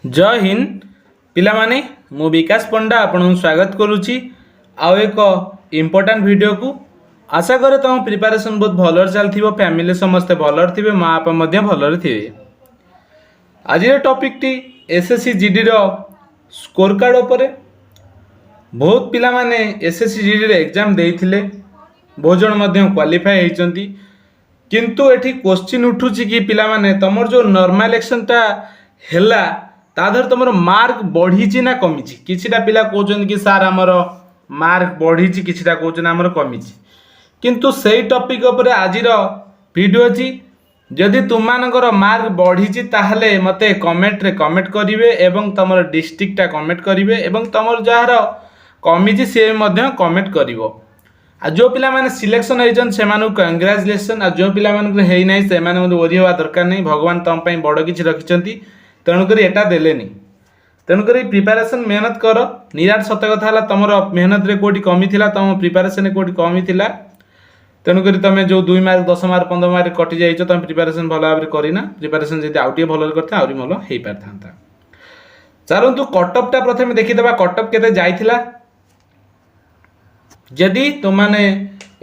जय हिंद पिलामाने मु विकास पंडा आपन स्वागत करुच्ची आउ एक इम्पोर्टाट वीडियो को आशा करे तुम प्रिपरेशन बहुत भल चलती फैमिली समस्ते भल थे माँ बापा भल थे। आज टॉपिक टी एसएससी जीडी रो स्कोर कार्ड उपरे बहुत पिला माने एसएससी जीडी रे एग्जाम देइथिले बहुत जन क्वालिफाई होइचंती किंतु एठी क्वेश्चन उठुची कि पिला माने तमर जो नॉर्मल इलेक्शन ता हैला ताधर तुम मार्क बढ़ी ना कमी किछिटा पिला कहते कि सार आमर मार्क बढ़ी किछिटा कहते आमर कमी किंतु सेई टॉपिक उपरे आज वीडियो अच्छी जदि तुम मार्क बढ़ी ताहले मते कमेंट रे कमेंट करिवे एवं तुम डिस्ट्रिक्टा कमेंट करिवे एवं तुम जार कमी सी कमेंट करिवो। आ जो पिला माने सिलेक्शन होइछन सेमानु कंग्रेचुलेशन आ जो पिला माने हेइ नै सेमाने ओरी होवा दरकार नै भगवान तुम पई बड़ किछि रखिछंती तेणुक एटा देलेनी तेणुक प्रिपारेसन मेहनत कर निराट सत कथा है तुम मेहनत रे कोटी कमी थिला तुम प्रिपारेसन कोटी कमी थिला तेणुक तुम जो 2 मार्क 10 मार्क 15 मार्क कटि जाइछ तुम प्रिपारेसन भल भाव करना प्रिपारेसन जदि आउटे भल करता आउरी भल हेइ पारथांता। चलतु कटअपटा प्रथमे देखिदेबा कटअप केते जाइथिला जदि तुमने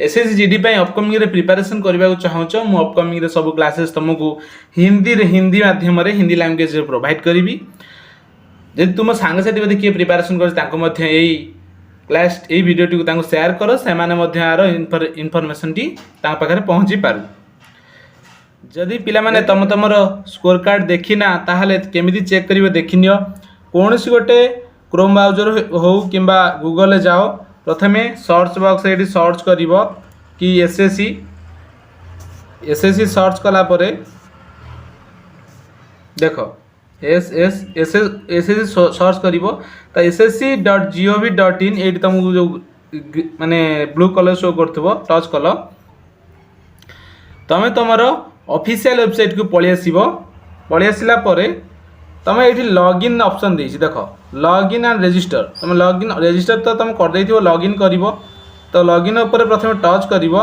एसएससी जीडी पे अपकमिंग रे प्रिपरेशन करबा चाहूच मु अपकमिंग रे सब क्लासेस तुमको हिंदी माध्यम रे हिंदी लैंग्वेज रे प्रोवाइड करी जदि तुम सांगसाथी बदे किए प्रिपरेशन कर क्लास ये वीडियो टी को शेयर कर से इनफॉरमेशन टी पाखे पहुँची पार। जदि पिला माने तुम तुमर स्कोर कार्ड देखिना ताहले केमिति चेक करिवे देखिनियो कौन सी गोटे क्रोम ब्राउजर हो किंबा गूगल जाओ प्रथमे सर्च बॉक्स ये सर्च करिवो कि एसएससी सर्च कला परे देखो एसएससी सर्च करिवो तो ssc.gov.in ये तुमको जो माने ब्लू कलर शो करथबो टच कल तमे तुमर ऑफिशियल वेबसाइट को पळि आसिला परे तुम ये लॉगिन ऑप्शन देछि देख लॉगिन एंड रजिस्टर तुम लॉगिन रजिस्टर तो तुम कर देथिबो लॉगिन करिवो तो लॉगिन ऊपर प्रथमे टच करिवो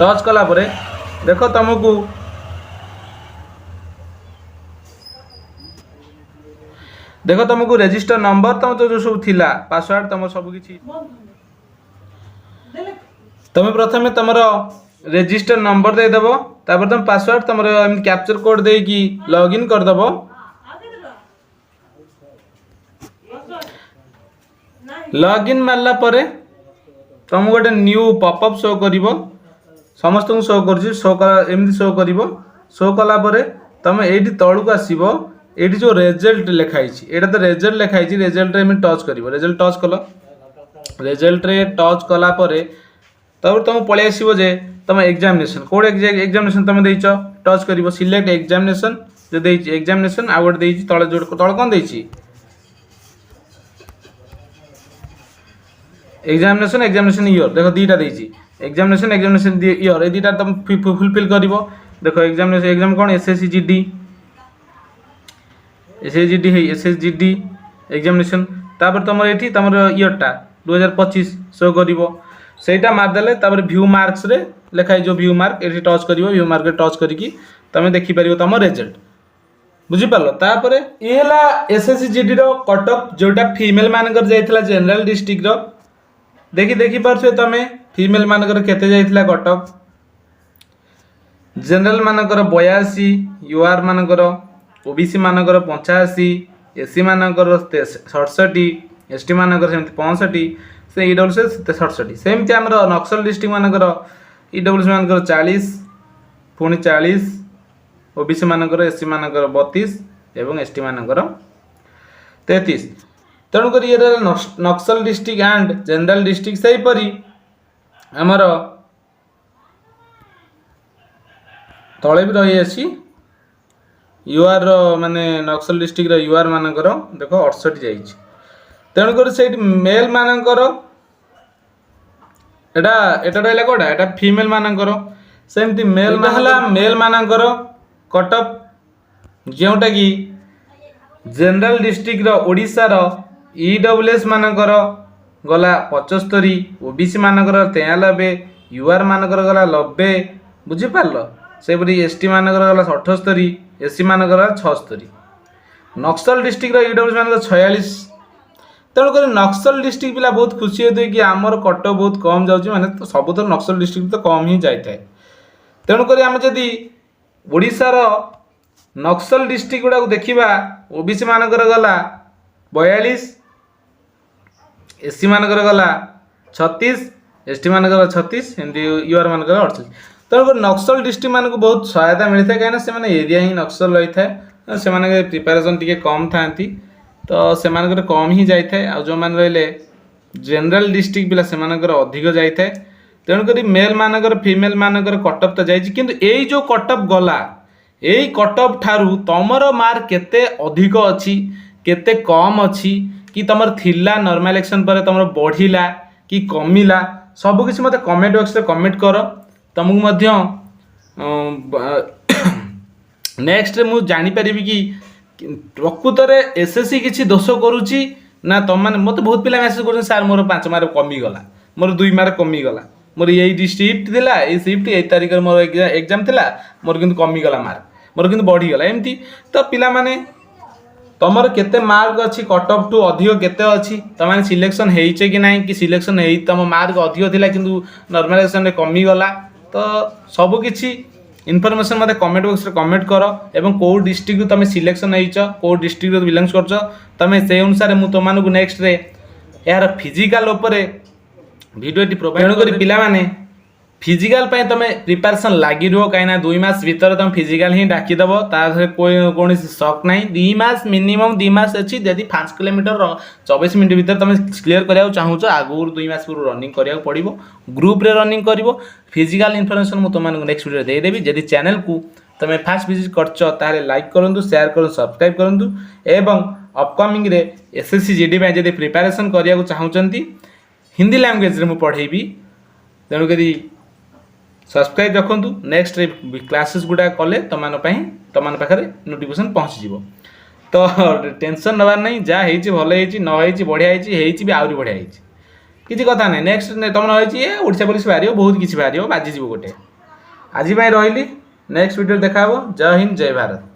टच कला परे देखो तुमको रजिस्टर नंबर तुम तो जो सब थिला पासवर्ड तुम सब किछि तुम प्रथमे तुम रजिस्टर नंबर दे देबो तापर तुम पासवर्ड तुम कैप्चर कोड दे कि लॉगिन कर देबो। लॉगिन मारला परे तुम गोटे न्यू पॉपअप शो करिवो समस्त को शो करछि शो एमती शो करिवो शो कला परे तुम एठी तळु को आसीबो एठी जो रिजल्ट लिखाई एटा तो रिजल्ट लिखाई रिजल्ट रे टच करिवो रिजल्ट टच कल रिजल्ट रे टच कला परे तब तुम पळि आसीबो जे तुम एग्जामिनेशन कोड एग्जामिनेशन तुम देइछ टच करिवो सिलेक्ट एग्जामिनेशन जो देइछ एग्जामिनेशन आ गोटे देइछ तळे जोड तळ कोन देइछ एग्जामिनेशन ईयर देखो दीटा देइछि एग्जामिनेशन ईयर ए दीटा तुम फुलफिल करिवो देखो एग्जामिनेशन एग्जाम कोन एसएससी जीडी एग्जामिनेशन तापर तुम एठी तुम ईयरटा 2025 शो करिवो सेटा मार देले तापर व्यू मार्क्स रे लिखाई जो व्यू मार्क एठी टच करिवो व्यू मार्क रे टच करिकी तुम देखि परिवो तुम रिजल्ट बुझी पारलो। तापर ए हला एसएससी जीडी रो कटअप जोटा फीमेल मानकर जाइथिला जनरल डिस्ट्रिक्ट रो देखि पारछे तमे फीमेल मानकर केते जाइथिला कटअप जनरल मानकर 82 यूआर मानकर ओबीसी मानकर 85 एससी मानकर 67 एसटी मानकर सेमति 65 से ईडब्ल्यूएस 67 सेमति हमर नक्सल डिस्ट्रिक्ट मानकर ईडब्ल्यूएस मानकर 40 पुणी 40 ओबीसी मानकर एससी मानकर 32 एवं एसटी मानकर 33 तेणुक ये नक्सल डिस्ट्रिक्ट एंड जनरल डिस्ट्रिक्ट से परी आमर तले भी रही आसी यूआर माने नक्सल डिस्ट्रिक्ट यूआर मानकर देखो 68 जाइए तेणुक से मेल मानकर एटा रहा कौटा एटा फीमेल मानकर सेमती मेल मेल मानकर कटअप जोटा कि जनरल डिस्ट्रिक्ट ओडिशा रो ईडब्ल्यूएस मानकर गला 75 ओबीसी मानकर 93 यूआर मानकर गला 90 बुझी पारलो सेपरी एसटी मानकर गला 78 एससी मानकर 76 नक्सल डिस्ट्रिक्ट ईडब्ल्यूएस मान 46। तेणुक नक्सल डिस्ट्रिक्ट पिला बहुत खुशी होते कि आमर कट बहुत कम जाऊँच माने तो सबुथ नक्सल डिस्ट्रिक्ट तो कम ही जाए। तेणुक आम जदि ओडिशार नक्सल डिस्ट्रिक्ट गुड़ा देखा ओबीसी मानकर गला 42, एससी मानकर गला 36, एसटी मानकर 36, एमती यूआर मानकर 48। तेणुक नक्सल डिस्ट्रिक्ट मानक बहुत सहायता मिलता है कहीं एरिया ही नक्सल रही है से प्रिपेरेसन टी कम था तो से कम ही जाए आ जो मैंने रही जनरल डिस्ट्रिक्ट पिला से अधिक जाए। तेणुक मेल मानकर फीमेल मानकर कटअप तो जाइए किंतु यही जो कटअप गला यही कटअप ठारू तमर मार्क केते अधिक अच्छी केते कम अच्छी कि तुम थिला नॉर्मल इलेक्शन पर तुम बढ़िला कि कमिला सबकिछ मत कमेंट बॉक्स रे कमेंट कर तुमको नेक्स्ट रे मु जानी परिबी कि प्रकृत में एसएससी किसी दोष करुच्ची ना तुम मैंने मत बहुत पिला मेसेज कर सार मोर 5 मार्क कमीगला मोर 2 मार्क कमीगला मोर यही शिफ्ट थिला ये शिफ्ट 1 तारिख मोर एग्जाम थिला मोर किंतु कमीगला मार्क मोर किंतु बढ़ीगला एमती तो पिला माने तुमर केते मार्क अच्छी कट ऑफ टू अधिक केते अच्छी तुम सिलेक्शन होइचे कि नहीं कि सिलेक्शन हो तुम मार्क अधिक थिला किंतु नॉर्मल इलेक्शन रे कमीगला तो सब किछि इनफॉरमेशन मत कमेंट बॉक्स रे कमेंट कर एवं कौ डिस्ट्रिक्ट तुम सिलेक्शन हो कौ डिस्ट्रिक्ट बिलोंग्स कर तुम से अनुसार मुझे तुमको नेक्स्ट रे यार फिजिकल उपरे भिडियोटी प्रोवाइड करी पिला माने फिजिकल पाई तुम प्रिपरेशन लगी रुह कहीं 2 मास भीतर तुम फिजिकल ही डाकीदेव ताधर कौन शक ना 2 मास मिनिमम 2 मास अच्छी जदि 5 किलोमीटर 24 मिनट भीतर तुम क्लीयर कराया चाहूच आगु 2 मास पूर्व रनिंग करा पड़ो ग्रुप रे रनिंग कर फिजिकल इनफॉरमेशन मुझे तुमको नेक्स्ट वीडियो देदेवी जदि चैनल को तुम फास्ट विजिट कर लाइक करूँ शेयर करूँ सब्सक्राइब करूँ एवं अपकमिंग रे एसएससी जीडी में जब प्रिपरेशन करा चाहूँगी हिंदी लैंग्वेज रे मुझे पढ़ेबी तेणुक सब्सक्राइब रखु नेक्स्ट क्लासेस गुड़ा कले तुम पाखे नोटिफिकेशन पहुँची तो टेंशन नबार नहीं जहाँ भल नई बढ़िया भी आहरी बढ़िया किसी कथा नहीं नेक्स्ट तुम रही ओडिशा पुलिस बाहर बहुत किसी बाहर बाजिज गोटे आज रही नेक्स्ट वीडियो देखा जय हिंद जय भारत।